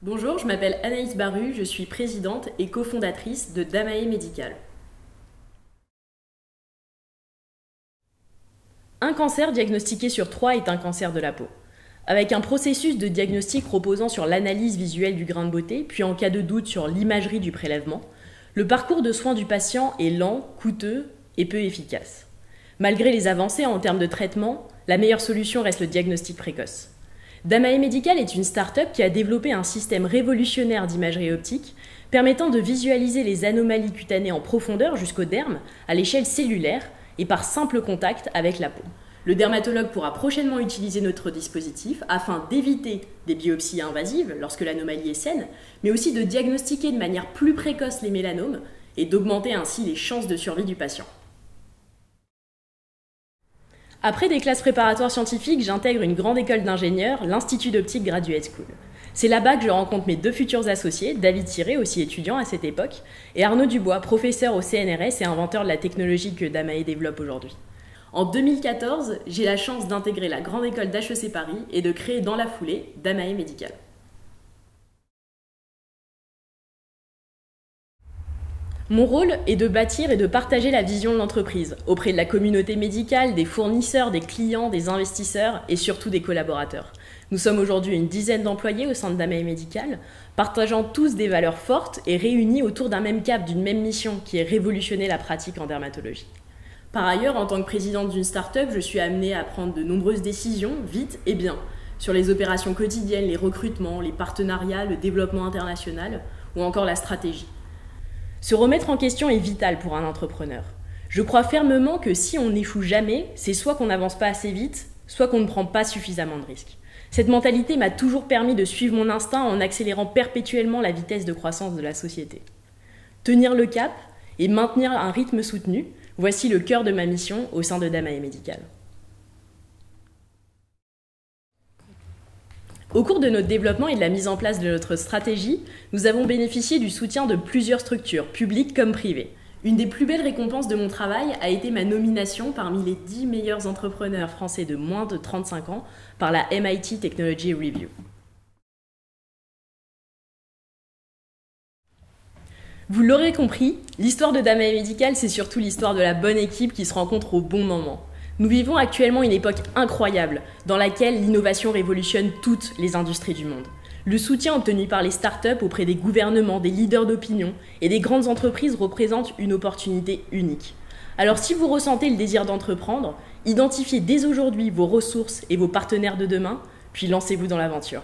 Bonjour, je m'appelle Anaïs Baru, je suis présidente et cofondatrice de Damae Médical. Un cancer diagnostiqué sur 3 est un cancer de la peau. Avec un processus de diagnostic reposant sur l'analyse visuelle du grain de beauté, puis en cas de doute sur l'imagerie du prélèvement, le parcours de soins du patient est lent, coûteux et peu efficace. Malgré les avancées en termes de traitement, la meilleure solution reste le diagnostic précoce. Damae Medical est une start-up qui a développé un système révolutionnaire d'imagerie optique permettant de visualiser les anomalies cutanées en profondeur jusqu'au derme, à l'échelle cellulaire et par simple contact avec la peau. Le dermatologue pourra prochainement utiliser notre dispositif afin d'éviter des biopsies invasives lorsque l'anomalie est saine, mais aussi de diagnostiquer de manière plus précoce les mélanomes et d'augmenter ainsi les chances de survie du patient. Après des classes préparatoires scientifiques, j'intègre une grande école d'ingénieurs, l'Institut d'Optique Graduate School. C'est là-bas que je rencontre mes deux futurs associés, David Thiré, aussi étudiant à cette époque, et Arnaud Dubois, professeur au CNRS et inventeur de la technologie que Damae développe aujourd'hui. En 2014, j'ai la chance d'intégrer la grande école d'HEC Paris et de créer dans la foulée Damae Medical. Mon rôle est de bâtir et de partager la vision de l'entreprise auprès de la communauté médicale, des fournisseurs, des clients, des investisseurs et surtout des collaborateurs. Nous sommes aujourd'hui une dizaine d'employés au sein de Damae Medical, partageant tous des valeurs fortes et réunis autour d'un même cap, d'une même mission qui est révolutionner la pratique en dermatologie. Par ailleurs, en tant que présidente d'une start-up, je suis amenée à prendre de nombreuses décisions, vite et bien, sur les opérations quotidiennes, les recrutements, les partenariats, le développement international ou encore la stratégie. Se remettre en question est vital pour un entrepreneur. Je crois fermement que si on n'échoue jamais, c'est soit qu'on n'avance pas assez vite, soit qu'on ne prend pas suffisamment de risques. Cette mentalité m'a toujours permis de suivre mon instinct en accélérant perpétuellement la vitesse de croissance de la société. Tenir le cap et maintenir un rythme soutenu, voici le cœur de ma mission au sein de Damae Medical. Au cours de notre développement et de la mise en place de notre stratégie, nous avons bénéficié du soutien de plusieurs structures, publiques comme privées. Une des plus belles récompenses de mon travail a été ma nomination parmi les 10 meilleurs entrepreneurs français de moins de 35 ans par la MIT Technology Review. Vous l'aurez compris, l'histoire de Damae Medical, c'est surtout l'histoire de la bonne équipe qui se rencontre au bon moment. Nous vivons actuellement une époque incroyable dans laquelle l'innovation révolutionne toutes les industries du monde. Le soutien obtenu par les startups auprès des gouvernements, des leaders d'opinion et des grandes entreprises représente une opportunité unique. Alors si vous ressentez le désir d'entreprendre, identifiez dès aujourd'hui vos ressources et vos partenaires de demain, puis lancez-vous dans l'aventure.